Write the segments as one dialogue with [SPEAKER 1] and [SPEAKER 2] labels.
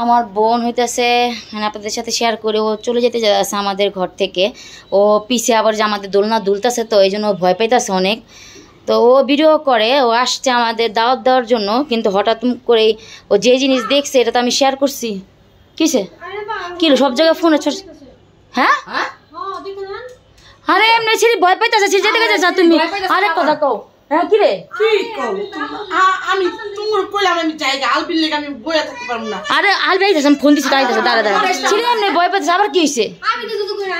[SPEAKER 1] আমার বোন হইতেছে মানে আপনাদের সাথে শেয়ার করে ও চলে যেতে যাচ্ছে আমাদের ঘর থেকে। ও পিছে আবার যে আমাদের দোলনা দুলতেছে তো এই জন্য ভয় পাইতেছে অনেক। তো ও ভিডিও করে, ও আসছে আমাদের দাওয়াত দেওয়ার জন্য, কিন্তু হঠাৎ করেই ও যে জিনিস দেখছে এটা তো আমি শেয়ার করছি। কিসে কি সব জায়গায় ফোনে হ্যাঁ আরে এমনি ছিলি ভয় পাইতেছে ছিলি যেতে গেছে তুমি আরেক কথা কও। হ্যাঁ কি রে
[SPEAKER 2] আমি তোমার কইলাম আমি জায়গা আলবির লেগে আমি বইয়া থাকতে পারবো না।
[SPEAKER 1] আরে আলবি আইতাছে ফোন দিছি তাইতাছে দাঁড়া দাঁড়া ছিলি এমনি ভয় পাইতেছে আবার কি হইছে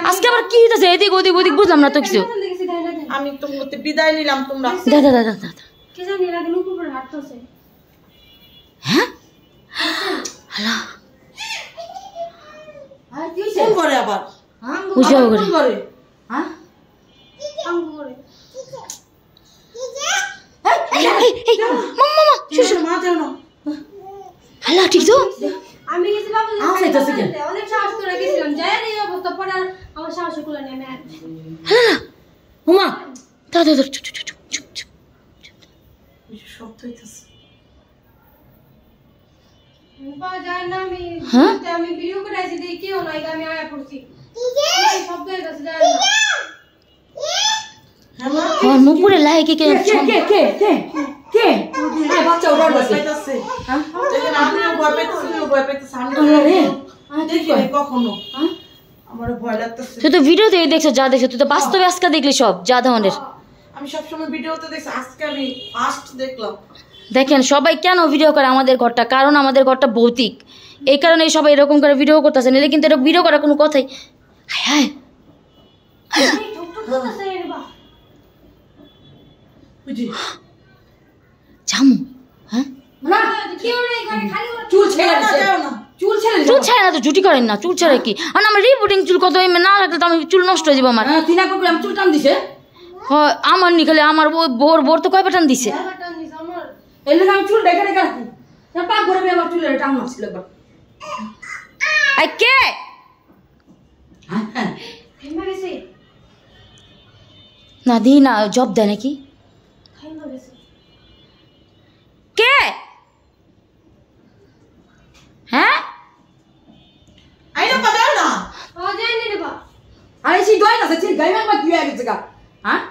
[SPEAKER 1] আজকে আবার কি হইতাছে এদিক ওদিক ওদিক বুঝলাম না তো কিছু।
[SPEAKER 2] আমি তোমাকে বিদায় নিলাম তোমরা
[SPEAKER 1] দাদা দাদা দাদা
[SPEAKER 3] কে জানি এর আগে নুপুর পরে হাঁটতেছে।
[SPEAKER 1] হ্যাঁ হ্যালো
[SPEAKER 2] আর কি হইছে কোন করে আবার
[SPEAKER 1] বুঝাও করে
[SPEAKER 2] কোন করে
[SPEAKER 3] হ্যাঁ আঙ্গ করে
[SPEAKER 1] মামা
[SPEAKER 2] মা যাও না
[SPEAKER 1] হ্যালো ঠিক তো
[SPEAKER 3] আমি গেছি বাবু অনেক সাহস করে গেছিলাম যাই এই অবস্থা পড়া আমার সাহস কুলা নেই আমি
[SPEAKER 1] হ্যালো হুমা দাদা দাদা চুপ চুপ চুপ চুপ
[SPEAKER 2] সব হইতাছে
[SPEAKER 3] বাবা যায় না আমি ভিডিও করে আইছি দেখি কেউ নাই আমি আয়া পড়ছি সব হইতাছে যায় না
[SPEAKER 1] হ্যাঁ নুপুরে লাই কে কে
[SPEAKER 2] কে এই বাচ্চা ওরা পাইতাছে হ্যাঁ দেখেন আপনিও ভয় পাইতেছেন আমি রে দেখি কখনো আমার ভয় লাগতেছে।
[SPEAKER 1] তুই তো ভিডিওতে দেখছো যা দেখছো তুই তো বাস্তবে আজকে দেখলি সব যা ধরনের।
[SPEAKER 2] আমি সব সময় ভিডিওতে দেখছি আজকে আমি ফার্স্ট দেখলাম।
[SPEAKER 1] দেখেন সবাই কেন ভিডিও করে আমাদের ঘরটা, কারণ আমাদের ঘরটা ভৌতিক, এই কারণে সবাই এরকম করে ভিডিও করতেছে, নাহলে কিন্তু এটা ভিডিও করার কোনো কথাই। হ্যাঁ জামু হ্যাঁ চুল ছেড়ে না তো জুটি করেন না, চুল ছেড়ে কি আর আমার রিপোর্টিং চুল কত না রাখলে তো আমি চুল নষ্ট হয়ে যাবো আমার।
[SPEAKER 2] চুল টান দিছে
[SPEAKER 1] আমার নিকালে আমার বোর তো কয় পাঠান দিছে
[SPEAKER 2] আমি চুল দেখে রেখে রাখি পাক করে আমার চুলের টান মারছিল একবার
[SPEAKER 1] কে না দি না জব দেয় নাকি কে হ্যাঁ
[SPEAKER 2] আইনা পাদাও না
[SPEAKER 3] যাই নি রে বা
[SPEAKER 2] আরে সি দই না সে গাইমান মা কি হয়ে গেছে গা হ্যাঁ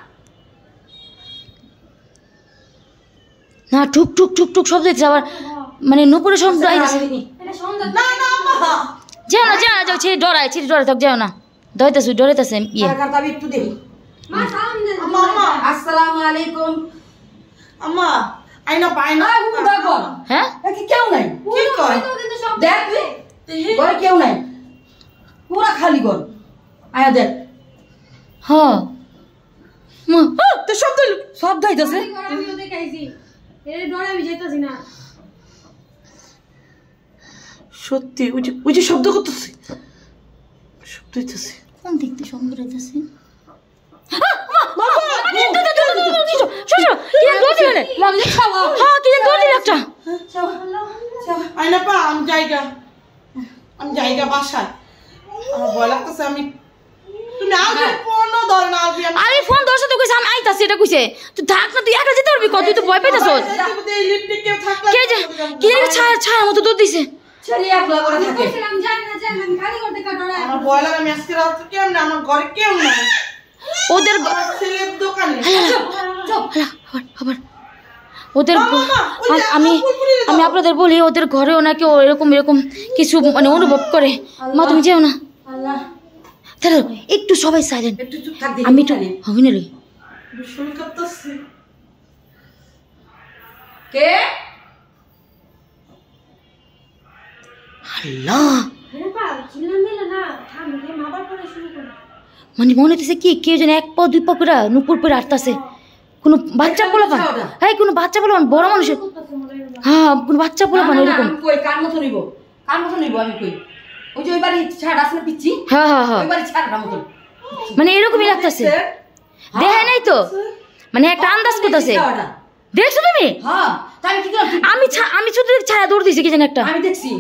[SPEAKER 1] না টুক টুক টুক টুক শব্দ হচ্ছে আবার মানে নুপুরে শব্দ আইতাছে
[SPEAKER 3] এটা সন্ধ্যা
[SPEAKER 2] না না মা
[SPEAKER 1] যাও না যাও ছেড়ে ডরায় থাক যাও না দইতাছে ডরাইতাছে ইয়ে
[SPEAKER 2] কার আমি একটু দেই
[SPEAKER 3] মা সালাম দে
[SPEAKER 2] আম্মা আসসালামু আলাইকুম আম্মা আইনা পাইনা দেখো
[SPEAKER 1] হ্যাঁ
[SPEAKER 2] কি কেউ নাই কি কয়
[SPEAKER 3] কিন্তু সব
[SPEAKER 2] দেখ ঘরে কেউ নাই পুরা খালি ঘর আয়া দেখ
[SPEAKER 1] হ্যাঁ মা
[SPEAKER 2] তো শব্দ হইতাছে
[SPEAKER 3] আমিও দেখাইছি এর ডরে আমি যাইতাছি না
[SPEAKER 2] সত্যি ওই যে শব্দ করতেছে শব্দ হইতাছে
[SPEAKER 1] কোন দেখতে শব্দ হইতাছে
[SPEAKER 2] আইনা পা আমি জায়গা বাসায় আমার ভয় লাগতেছে আমি তুমি আগে ফোন ধর না
[SPEAKER 1] আরে ফোন ধরছ তো কইছ আমি আইতাছি এটা কইছে তুই থাক না তুই একা যেতে পারবি কত তুই তো ভয় পাইতাছস
[SPEAKER 2] এই লিপস্টিক কেউ থাকলে
[SPEAKER 1] কে যে কি ছায়া মতো দুধ দিছে
[SPEAKER 2] ছেলে একলা করে থাকে
[SPEAKER 3] বলছিলাম যাই না আমি খালি করতে ডরে
[SPEAKER 2] আমার ভয় লাগে আমি আজকে রাতে কেমন আমার ঘরে কেউ নাই
[SPEAKER 1] ওদের
[SPEAKER 2] ছেলের দোকানে
[SPEAKER 1] আবার ওদের আমি আপনাদের বলি ওদের ঘরেও নাকি এরকম কিছু মানে অনুভব করে। মা তুমি যেও না তাহলে একটু সবাই সাইলেন্ট
[SPEAKER 2] একটু চুপ থাক
[SPEAKER 1] আমি একটু হবে না
[SPEAKER 2] শুন করতেছি কে
[SPEAKER 1] আল্লাহ
[SPEAKER 3] আরে পা চিল্লান দিলে না থাম রে মাবার পরে শুরু কর
[SPEAKER 1] মানে মনে হইতেছে কি কেউ যেন এক পা দুই পা করে নুপুর পরে আটতাছে কোনো বাচ্চা পোলাপান। হ্যাঁ কোনো বাচ্চা পোলাপান বড় মানুষের হ্যাঁ কোনো বাচ্চা পোলাপান এরকম
[SPEAKER 2] কার মতো নিব আমি কই ওই যে ওই বাড়ি ছাড় আসলে পিচ্ছি
[SPEAKER 1] হ্যাঁ
[SPEAKER 2] ওই বাড়ি ছাড়ার মতো
[SPEAKER 1] মানে এরকমই লাগতেছে দেখে নাই তো মানে একটা আন্দাজ করতেছে দেখছো তুমি
[SPEAKER 2] হ্যাঁ তাই কি
[SPEAKER 1] আমি শুধু ছায়া দৌড় দিছি কি যেন একটা
[SPEAKER 2] আমি দেখছি